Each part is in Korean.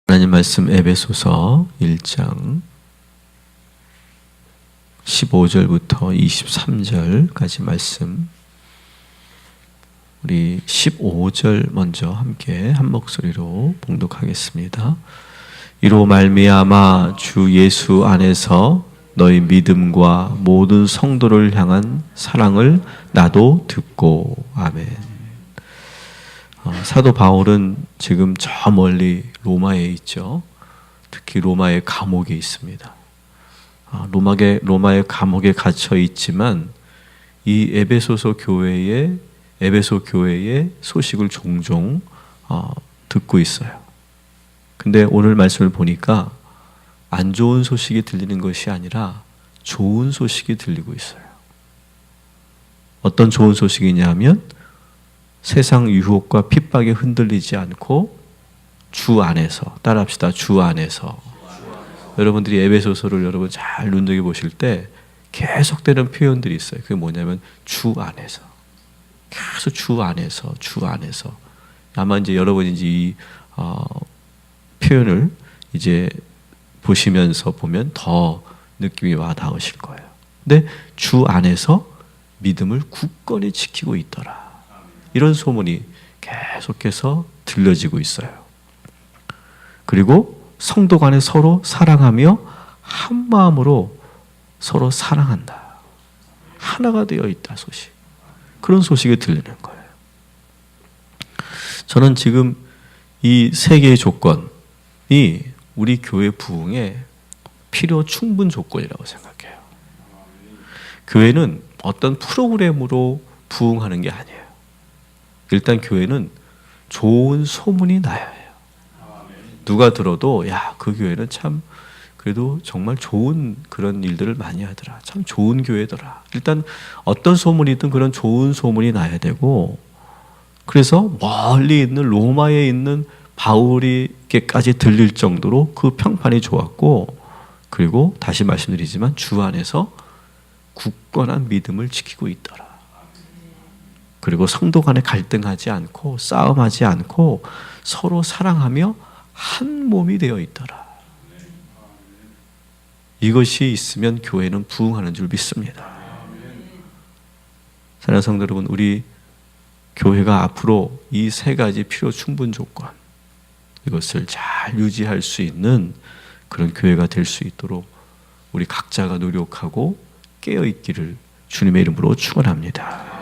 하나님 말씀 에베소서 1장 15절부터 23절까지 말씀, 우리 15절 먼저 함께 한 목소리로 봉독하겠습니다. 이로 말미암아 주 예수 안에서 너희 믿음과 모든 성도를 향한 사랑을 나도 듣고. 아멘. 사도 바울은 지금 저 멀리 로마에 있죠. 특히 로마의 감옥에 있습니다. 로마의 감옥에 갇혀 있지만 이 에베소 교회의 소식을 종종 듣고 있어요. 근데 오늘 말씀을 보니까 안 좋은 소식이 들리는 것이 아니라 좋은 소식이 들리고 있어요. 어떤 좋은 소식이냐면 세상 유혹과 핍박에 흔들리지 않고 주 안에서, 따라합시다. 주 안에서. 여러분들이 에베소서를 여러분 잘 눈여겨보실 때 계속되는 표현들이 있어요. 그게 뭐냐면 주 안에서. 계속 주 안에서. 아마 이제 여러분이 이 표현을 이제 보시면서 보면 더 느낌이 와 닿으실 거예요. 근데 주 안에서 믿음을 굳건히 지키고 있더라. 이런 소문이 계속해서 들려지고 있어요. 그리고 성도 간에 서로 사랑하며 한 마음으로 서로 사랑한다. 하나가 되어 있다 소식. 그런 소식이 들리는 거예요. 저는 지금 이 세 개의 조건이 우리 교회 부흥의 필요 충분 조건이라고 생각해요. 교회는 어떤 프로그램으로 부흥하는 게 아니에요. 일단 교회는 좋은 소문이 나야 해요. 누가 들어도 야, 그 교회는 참 그래도 정말 좋은 그런 일들을 많이 하더라. 참 좋은 교회더라. 일단 어떤 소문이든 그런 좋은 소문이 나야 되고, 그래서 멀리 있는 로마에 있는 바울에게까지 들릴 정도로 그 평판이 좋았고, 그리고 다시 말씀드리지만 주 안에서 굳건한 믿음을 지키고 있더라. 그리고 성도 간에 갈등하지 않고 싸움하지 않고 서로 사랑하며 한 몸이 되어 있더라. 이것이 있으면 교회는 부흥하는 줄 믿습니다. 사랑하는 성도 여러분, 우리 교회가 앞으로 이 세 가지 필요 충분 조건, 이것을 잘 유지할 수 있는 그런 교회가 될 수 있도록 우리 각자가 노력하고 깨어있기를 주님의 이름으로 축원합니다.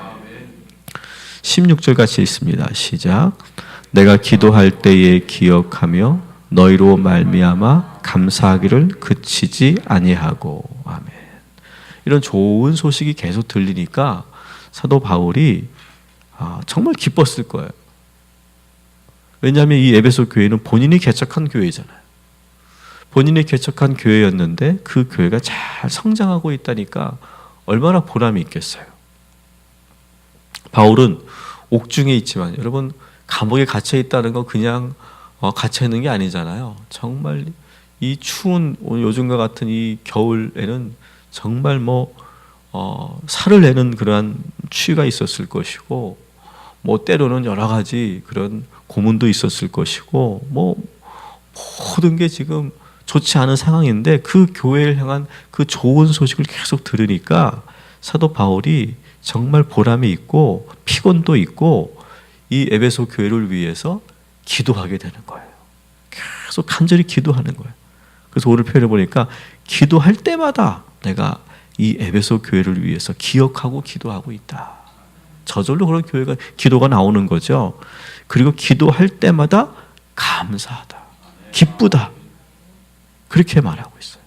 16절 같이 있습니다. 시작. 내가 기도할 때에 기억하며 너희로 말미암아 감사하기를 그치지 아니하고. 아멘. 이런 좋은 소식이 계속 들리니까 사도 바울이 정말 기뻤을 거예요. 왜냐하면 이 에베소 교회는 본인이 개척한 교회잖아요. 본인이 개척한 교회였는데 그 교회가 잘 성장하고 있다니까 얼마나 보람이 있겠어요. 바울은 옥중에 있지만, 여러분 감옥에 갇혀 있다는 건 그냥 갇혀 있는 게 아니잖아요. 정말 이 추운 요즘과 같은 이 겨울에는 정말 살을 내는 그러한 추위가 있었을 것이고, 때로는 여러 가지 그런 고문도 있었을 것이고, 모든 게 지금 좋지 않은 상황인데 그 교회를 향한 그 좋은 소식을 계속 들으니까 사도 바울이 정말 보람이 있고 피곤도 있고 이 에베소 교회를 위해서 기도하게 되는 거예요. 계속 간절히 기도하는 거예요. 그래서 오늘 표현을 보니까 기도할 때마다 내가 이 에베소 교회를 위해서 기억하고 기도하고 있다. 저절로 그런 기도가 나오는 거죠. 그리고 기도할 때마다 감사하다, 기쁘다, 그렇게 말하고 있어요.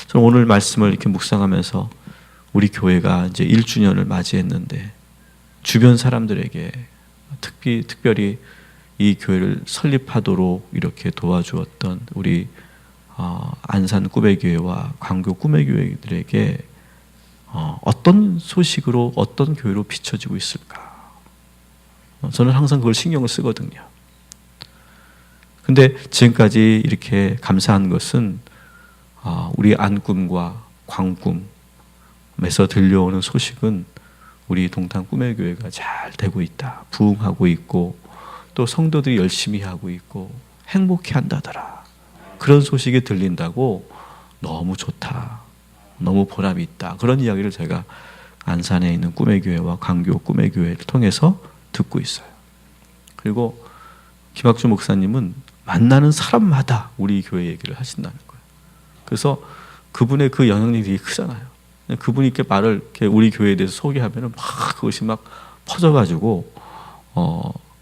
저는 오늘 말씀을 이렇게 묵상하면서 우리 교회가 이제 1주년을 맞이했는데 주변 사람들에게 특별히 이 교회를 설립하도록 이렇게 도와주었던 우리 안산 꾸베교회와 광교 꾸메교회들에게 어떤 소식으로 어떤 교회로 비춰지고 있을까? 저는 항상 그걸 신경을 쓰거든요. 근데 지금까지 이렇게 감사한 것은 우리 안꿈과 광꿈에서 들려오는 소식은 우리 동탄 꾸멜교회가 잘 되고 있다, 부흥하고 있고 또 성도들이 열심히 하고 있고 행복해 한다더라. 그런 소식이 들린다고 너무 좋다. 너무 보람이 있다. 그런 이야기를 제가 안산에 있는 꿈의 교회와 강교 꿈의 교회를 통해서 듣고 있어요. 그리고 김학주 목사님은 만나는 사람마다 우리 교회 얘기를 하신다는 거예요. 그래서 그분의 그 영향력이 되게 크잖아요. 그분이 이렇게 말을 이렇게 우리 교회에 대해서 소개하면은 막 그것이 막 퍼져가지고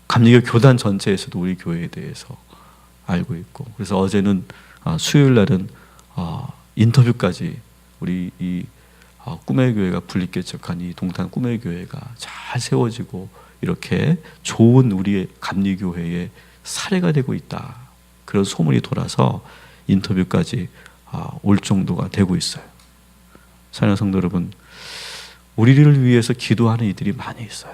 감리교 교단 전체에서도 우리 교회에 대해서 알고 있고, 그래서 어제는 수요일 날은 인터뷰까지 우리 이 꿈의 교회가 분립개척한 이 동탄 꿈의 교회가 잘 세워지고 이렇게 좋은 우리의 감리교회의 사례가 되고 있다. 그런 소문이 돌아서 인터뷰까지 올 정도가 되고 있어요. 사랑하는 성도 여러분, 우리를 위해서 기도하는 이들이 많이 있어요.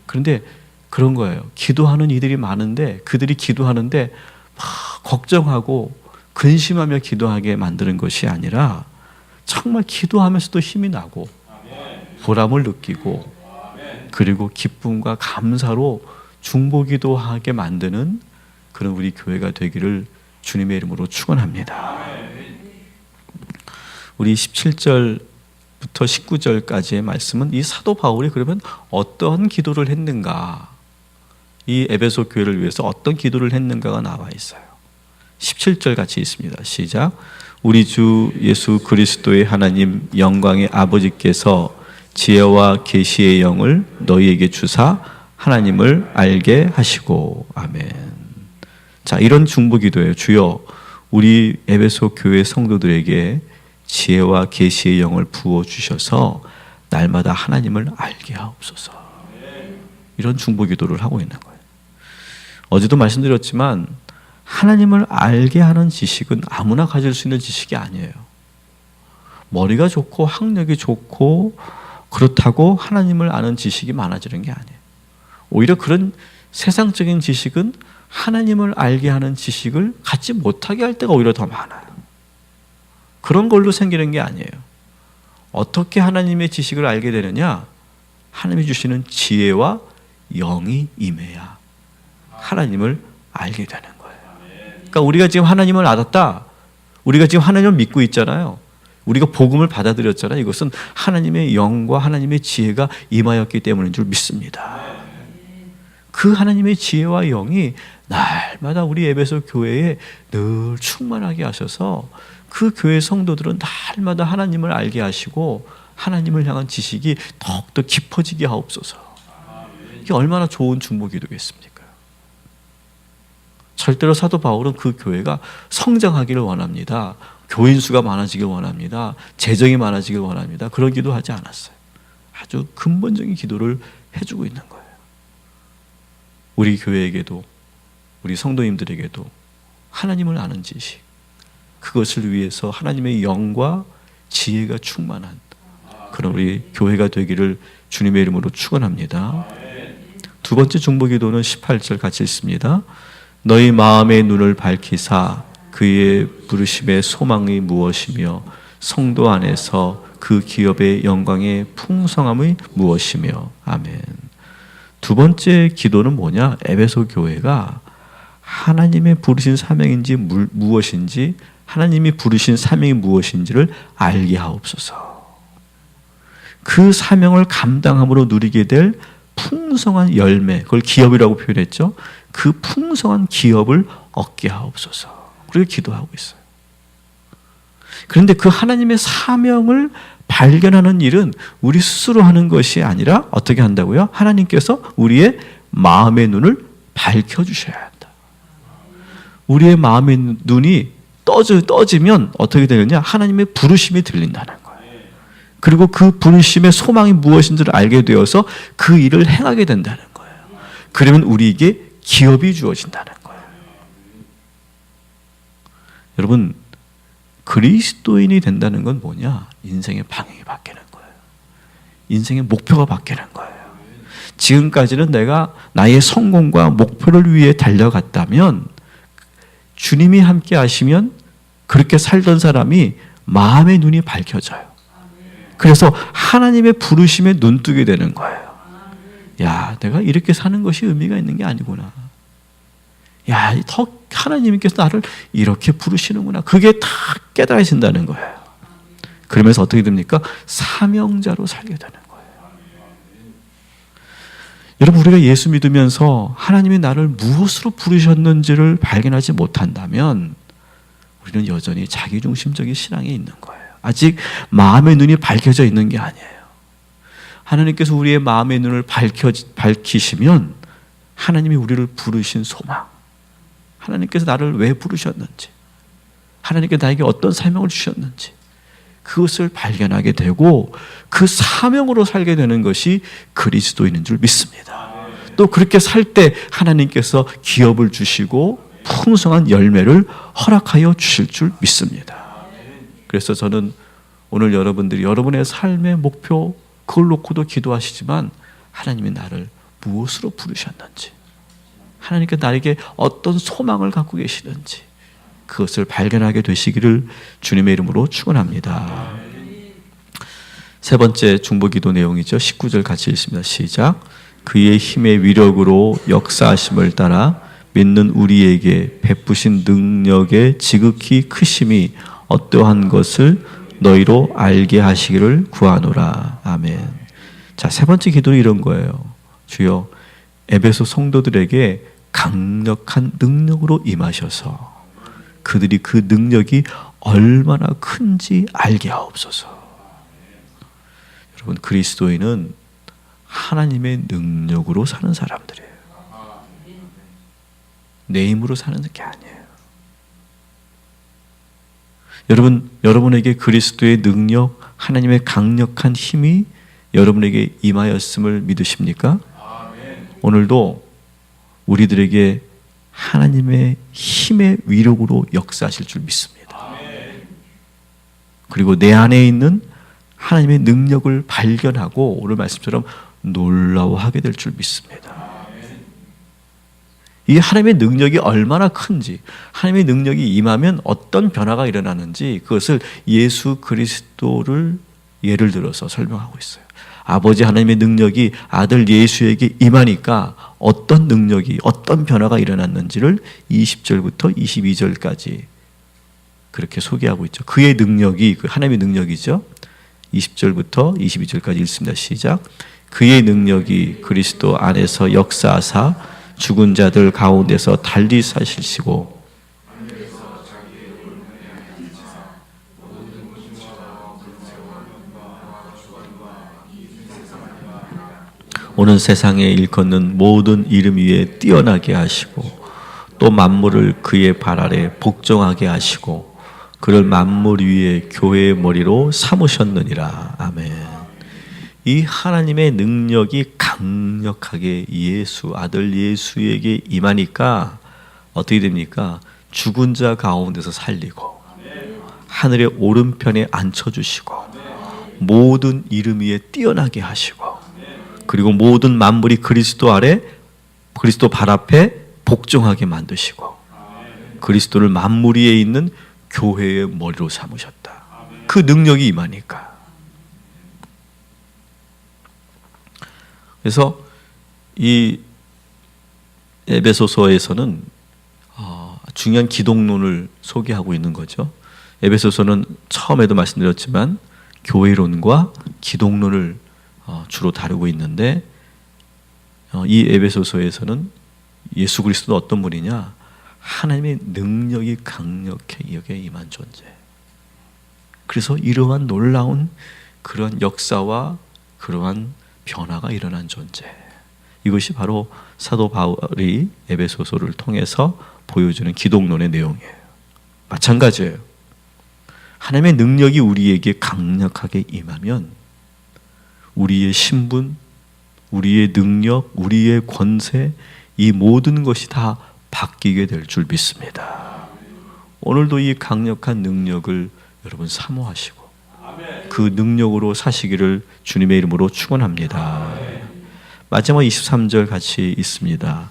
그런데 그런 거예요. 기도하는 이들이 많은데 그들이 기도하는데 막 걱정하고 근심하며 기도하게 만드는 것이 아니라 정말 기도하면서도 힘이 나고 보람을 느끼고 그리고 기쁨과 감사로 중보기도하게 만드는 그런 우리 교회가 되기를 주님의 이름으로 축원합니다. 우리 17절부터 19절까지의 말씀은 이 사도 바울이 그러면 어떤 기도를 했는가, 이 에베소 교회를 위해서 어떤 기도를 했는가가 나와 있어요. 17절 같이 있습니다. 시작. 우리 주 예수 그리스도의 하나님 영광의 아버지께서 지혜와 계시의 영을 너희에게 주사 하나님을 알게 하시고. 아멘. 자, 이런 중보 기도예요. 주여, 우리 에베소 교회 성도들에게 지혜와 계시의 영을 부어 주셔서 날마다 하나님을 알게 하옵소서. 이런 중보 기도를 하고 있는 거예요. 어제도 말씀드렸지만 하나님을 알게 하는 지식은 아무나 가질 수 있는 지식이 아니에요. 머리가 좋고 학력이 좋고 그렇다고 하나님을 아는 지식이 많아지는 게 아니에요. 오히려 그런 세상적인 지식은 하나님을 알게 하는 지식을 갖지 못하게 할 때가 오히려 더 많아요. 그런 걸로 생기는 게 아니에요. 어떻게 하나님의 지식을 알게 되느냐? 하나님이 주시는 지혜와 영이 임해야 하나님을 알게 되는 거예요. 그러니까 우리가 지금 하나님을 알았다. 우리가 지금 하나님을 믿고 있잖아요. 우리가 복음을 받아들였잖아요. 이것은 하나님의 영과 하나님의 지혜가 임하였기 때문인 줄 믿습니다. 그 하나님의 지혜와 영이 날마다 우리 에베소 교회에 늘 충만하게 하셔서 그 교회 성도들은 날마다 하나님을 알게 하시고 하나님을 향한 지식이 더욱더 깊어지게 하옵소서. 이게 얼마나 좋은 중보 기도겠습니까? 절대로 사도 바울은 그 교회가 성장하기를 원합니다. 교인 수가 많아지길 원합니다. 재정이 많아지길 원합니다. 그런 기도하지 않았어요. 아주 근본적인 기도를 해주고 있는 거예요. 우리 교회에게도 우리 성도님들에게도 하나님을 아는 지식, 그것을 위해서 하나님의 영과 지혜가 충만한 그런 우리 교회가 되기를 주님의 이름으로 축원합니다. 두 번째 중보 기도는 18절 같이 읽습니다. 너희 마음의 눈을 밝히사 그의 부르심의 소망이 무엇이며 성도 안에서 그 기업의 영광의 풍성함이 무엇이며. 아멘. 두 번째 기도는 뭐냐? 에베소 교회가 하나님의 부르신 사명인지 무엇인지, 하나님이 부르신 사명이 무엇인지를 알게 하옵소서. 그 사명을 감당함으로 누리게 될 풍성한 열매, 그걸 기업이라고 표현했죠. 그 풍성한 기업을 얻게 하옵소서. 그렇게 기도하고 있어요. 그런데 그 하나님의 사명을 발견하는 일은 우리 스스로 하는 것이 아니라 어떻게 한다고요? 하나님께서 우리의 마음의 눈을 밝혀주셔야 한다. 우리의 마음의 눈이 떠지면 어떻게 되느냐? 하나님의 부르심이 들린다는 거예요. 그리고 그 부르심의 소망이 무엇인지를 알게 되어서 그 일을 행하게 된다는 거예요. 그러면 우리에게 기업이 주어진다는 거예요. 여러분, 그리스도인이 된다는 건 뭐냐? 인생의 방향이 바뀌는 거예요. 인생의 목표가 바뀌는 거예요. 지금까지는 내가 나의 성공과 목표를 위해 달려갔다면, 주님이 함께 하시면 그렇게 살던 사람이 마음의 눈이 밝혀져요. 그래서 하나님의 부르심에 눈뜨게 되는 거예요. 야, 내가 이렇게 사는 것이 의미가 있는 게 아니구나. 야, 더 하나님께서 나를 이렇게 부르시는구나. 그게 다 깨달아진다는 거예요. 그러면서 어떻게 됩니까? 사명자로 살게 되는 거예요. 여러분, 우리가 예수 믿으면서 하나님이 나를 무엇으로 부르셨는지를 발견하지 못한다면 우리는 여전히 자기중심적인 신앙에 있는 거예요. 아직 마음의 눈이 밝혀져 있는 게 아니에요. 하나님께서 우리의 마음의 눈을 밝히시면 하나님이 우리를 부르신 소망, 하나님께서 나를 왜 부르셨는지, 하나님께서 나에게 어떤 사명을 주셨는지 그것을 발견하게 되고 그 사명으로 살게 되는 것이 그리스도인인 줄 믿습니다. 또 그렇게 살 때 하나님께서 기업을 주시고 풍성한 열매를 허락하여 주실 줄 믿습니다. 그래서 저는 오늘 여러분들이 여러분의 삶의 목표 그걸 놓고도 기도하시지만 하나님이 나를 무엇으로 부르셨는지, 하나님께 나에게 어떤 소망을 갖고 계시는지 그것을 발견하게 되시기를 주님의 이름으로 축원합니다. 세 번째 중보기도 내용이죠. 19절 같이 읽습니다. 시작. 그의 힘의 위력으로 역사하심을 따라 믿는 우리에게 베푸신 능력의 지극히 크심이 어떠한 것을 너희로 알게 하시기를 구하노라. 아멘. 자, 세 번째 기도는 이런 거예요. 주여, 에베소 성도들에게 강력한 능력으로 임하셔서 그들이 그 능력이 얼마나 큰지 알게 하옵소서. 여러분, 그리스도인은 하나님의 능력으로 사는 사람들이에요. 내 힘으로 사는 게 아니에요. 여러분에게 그리스도의 능력, 하나님의 강력한 힘이 여러분에게 임하였음을 믿으십니까? 오늘도 우리들에게 하나님의 힘의 위력으로 역사하실 줄 믿습니다. 그리고 내 안에 있는 하나님의 능력을 발견하고 오늘 말씀처럼 놀라워하게 될 줄 믿습니다. 이 하나님의 능력이 얼마나 큰지, 하나님의 능력이 임하면 어떤 변화가 일어나는지 그것을 예수 그리스도를 예를 들어서 설명하고 있어요. 아버지 하나님의 능력이 아들 예수에게 임하니까 어떤 능력이, 어떤 변화가 일어났는지를 20절부터 22절까지 그렇게 소개하고 있죠. 그의 능력이, 그 하나님의 능력이죠. 20절부터 22절까지 읽습니다. 시작. 그의 능력이 그리스도 안에서 역사하사 죽은 자들 가운데서 달리 사시고 오는 세상에 일컫는 모든 이름 위에 뛰어나게 하시고 또 만물을 그의 발 아래 복종하게 하시고 그를 만물 위에 교회의 머리로 삼으셨느니라. 아멘. 이 하나님의 능력이 강력하게 아들 예수에게 임하니까 어떻게 됩니까? 죽은 자 가운데서 살리고 하늘의 오른편에 앉혀주시고 모든 이름 위에 뛰어나게 하시고 그리고 모든 만물이 그리스도 발 앞에 복종하게 만드시고 그리스도를 만물 위에 있는 교회의 머리로 삼으셨다. 그 능력이 임하니까. 그래서 이 에베소서에서는 중요한 기독론을 소개하고 있는 거죠. 에베소서는 처음에도 말씀드렸지만 교회론과 기독론을 주로 다루고 있는데 이 에베소서에서는 예수 그리스도는 어떤 분이냐? 하나님의 능력이 강력해 여기에 임한 존재. 그래서 이러한 놀라운 그런 역사와 그러한 변화가 일어난 존재. 이것이 바로 사도 바울이 에베소서를 통해서 보여주는 기독론의 내용이에요. 마찬가지예요. 하나님의 능력이 우리에게 강력하게 임하면 우리의 신분, 우리의 능력, 우리의 권세, 이 모든 것이 다 바뀌게 될 줄 믿습니다. 오늘도 이 강력한 능력을 여러분 사모하시고 그 능력으로 사시기를 주님의 이름으로 축원합니다. 마지막 23절 같이 있습니다.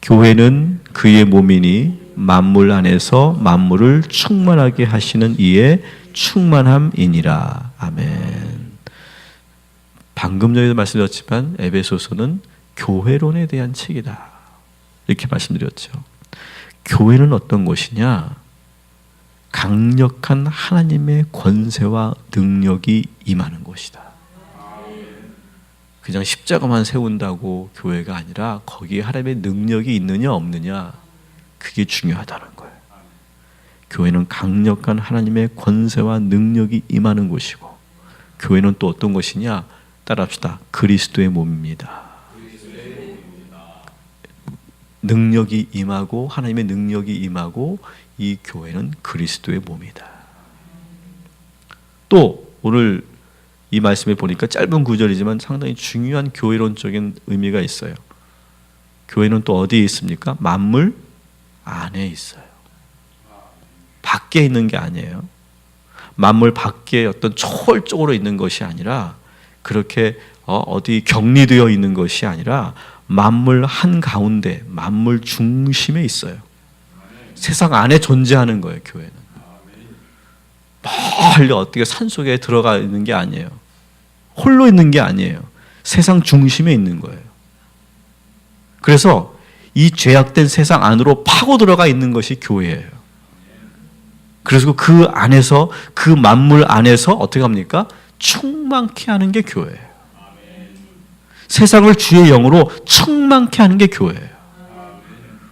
교회는 그의 몸이니 만물 안에서 만물을 충만하게 하시는 이의 충만함이니라. 아멘. 방금 전에도 말씀드렸지만 에베소서는 교회론에 대한 책이다. 이렇게 말씀드렸죠. 교회는 어떤 곳이냐? 강력한 하나님의 권세와 능력이 임하는 곳이다. 그냥 십자가만 세운다고 교회가 아니라 거기에 하나님의 능력이 있느냐 없느냐, 그게 중요하다는 거예요. 교회는 강력한 하나님의 권세와 능력이 임하는 곳이고, 교회는 또 어떤 것이냐? 따라합시다. 그리스도의 몸입니다. 능력이 임하고, 하나님의 능력이 임하고, 이 교회는 그리스도의 몸이다. 또 오늘 이 말씀에 보니까 짧은 구절이지만 상당히 중요한 교회론적인 의미가 있어요. 교회는 또 어디에 있습니까? 만물 안에 있어요. 밖에 있는 게 아니에요. 만물 밖에 어떤 초월적으로 있는 것이 아니라, 그렇게 어디 격리되어 있는 것이 아니라 만물 한가운데, 만물 중심에 있어요. 세상 안에 존재하는 거예요. 교회는 멀리 어떻게 산속에 들어가 있는 게 아니에요. 홀로 있는 게 아니에요. 세상 중심에 있는 거예요. 그래서 이 죄악된 세상 안으로 파고 들어가 있는 것이 교회예요. 그래서 그 안에서, 그 만물 안에서 어떻게 합니까? 충만케 하는 게 교회예요. 세상을 주의 영으로 충만케 하는 게 교회예요.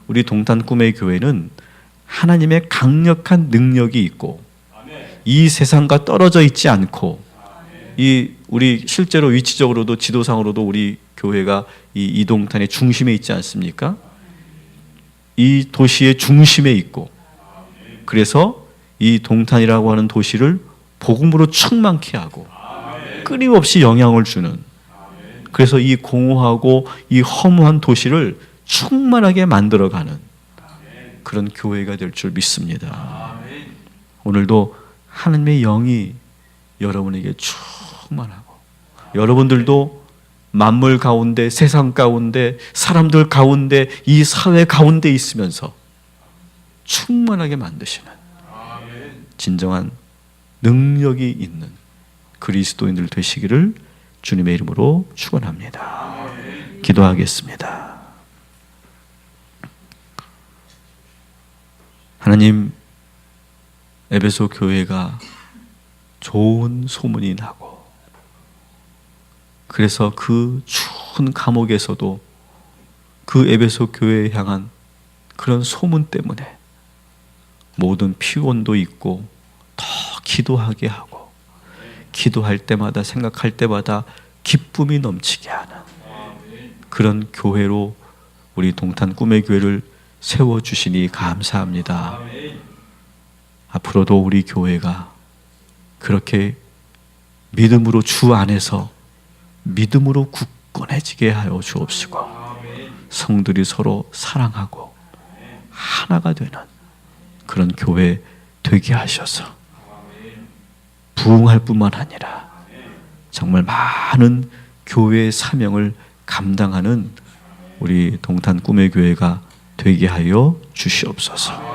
우리 동탄 꿈의 교회는 하나님의 강력한 능력이 있고, 이 세상과 떨어져 있지 않고, 우리 실제로 위치적으로도 지도상으로도 우리 교회가 이 이동탄의 중심에 있지 않습니까? 이 도시의 중심에 있고, 그래서 이 동탄이라고 하는 도시를 복음으로 충만케 하고 끊임없이 영향을 주는, 그래서 이 공허하고 이 허무한 도시를 충만하게 만들어가는 그런 교회가 될 줄 믿습니다. 오늘도 하나님의 영이 여러분에게 충만하고, 여러분들도 만물 가운데, 세상 가운데, 사람들 가운데, 이 사회 가운데 있으면서 충만하게 만드시는 진정한 능력이 있는 그리스도인들 되시기를 주님의 이름으로 축원합니다. 기도하겠습니다. 하나님, 에베소 교회가 좋은 소문이 나고, 그래서 그 추운 감옥에서도 그 에베소 교회에 향한 그런 소문 때문에 모든 피곤도 있고 더 기도하게 하고, 기도할 때마다, 생각할 때마다 기쁨이 넘치게 하는 그런 교회로 우리 동탄 꿈의 교회를 세워주시니 감사합니다. 앞으로도 우리 교회가 그렇게 믿음으로, 주 안에서 믿음으로 굳건해지게 하여 주옵시고, 성들이 서로 사랑하고 하나가 되는 그런 교회 되게 하셔서 부흥할 뿐만 아니라 정말 많은 교회의 사명을 감당하는 우리 동탄 꿈의 교회가 되게 하여 주시옵소서.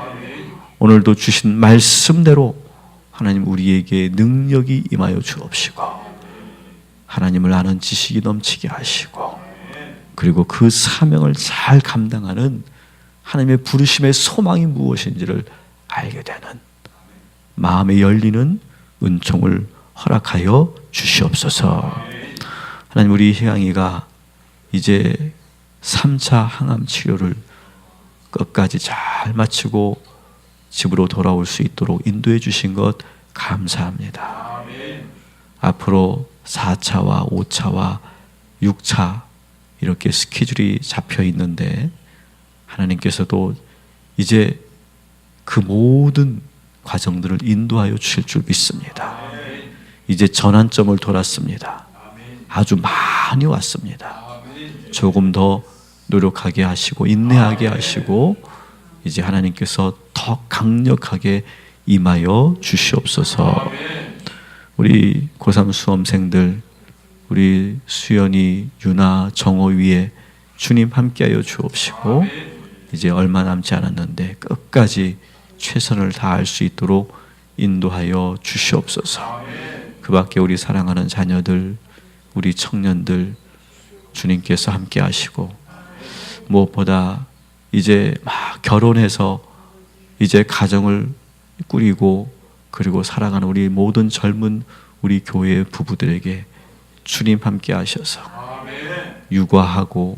오늘도 주신 말씀대로 하나님 우리에게 능력이 임하여 주옵시고, 하나님을 아는 지식이 넘치게 하시고, 그리고 그 사명을 잘 감당하는 하나님의 부르심의 소망이 무엇인지를 알게 되는 마음에 열리는 은총을 허락하여 주시옵소서. 하나님, 우리 희양이가 이제 3차 항암 치료를 끝까지 잘 마치고 집으로 돌아올 수 있도록 인도해 주신 것 감사합니다. 앞으로 4차와 5차와 6차 이렇게 스케줄이 잡혀 있는데, 하나님께서도 이제 그 모든 과정들을 인도하여 주실 줄 믿습니다. 이제 전환점을 돌았습니다. 아주 많이 왔습니다. 조금 더 노력하게 하시고 인내하게 하시고, 이제 하나님께서 더 강력하게 임하여 주시옵소서. 우리 고3 수험생들, 우리 수연이, 유나, 정호 위에 주님 함께하여 주옵시고, 이제 얼마 남지 않았는데 끝까지 최선을 다할 수 있도록 인도하여 주시옵소서. 그 밖에 우리 사랑하는 자녀들, 우리 청년들 주님께서 함께 하시고, 무엇보다 이제 막 결혼해서 이제 가정을 꾸리고 그리고 살아가는 우리 모든 젊은 우리 교회 부부들에게 주님 함께 하셔서 육아하고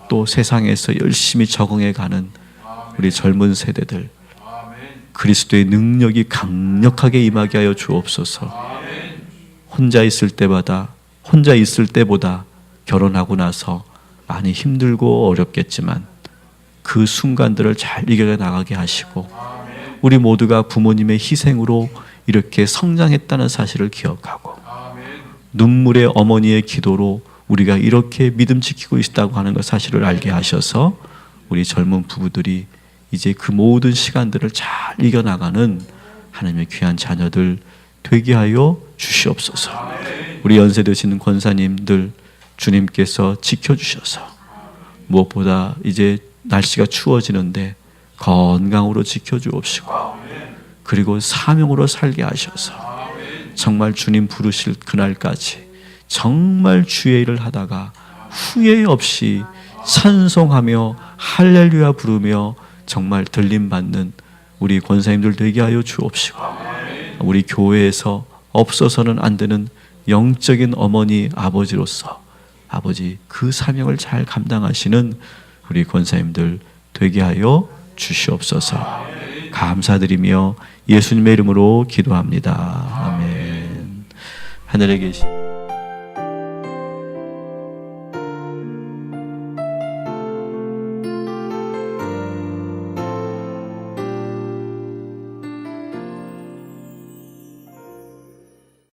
또 세상에서 열심히 적응해가는 우리 젊은 세대들 그리스도의 능력이 강력하게 임하게 하여 주옵소서. 혼자 있을 때보다 결혼하고 나서 많이 힘들고 어렵겠지만 그 순간들을 잘 이겨나가게 하시고 우리 모두가 부모님의 희생으로 이렇게 성장했다는 사실을 기억하고 눈물의 어머니의 기도로 우리가 이렇게 믿음 지키고 있다고 하는 것 사실을 알게 하셔서 우리 젊은 부부들이 이제 그 모든 시간들을 잘 이겨나가는 하나님의 귀한 자녀들 되게 하여 주시옵소서. 우리 연세 드시는 권사님들 주님께서 지켜주셔서 무엇보다 이제 날씨가 추워지는데 건강으로 지켜주옵시고 그리고 사명으로 살게 하셔서 정말 주님 부르실 그날까지 정말 주의 일을 하다가 후회 없이 찬송하며 할렐루야 부르며 정말 들림받는 우리 권사님들 되게 하여 주옵시고 우리 교회에서 없어서는 안 되는 영적인 어머니 아버지로서 아버지 그 사명을 잘 감당하시는 우리 권사님들 되게 하여 주시옵소서. 감사드리며 예수님의 이름으로 기도합니다. 아멘. 하늘에 계신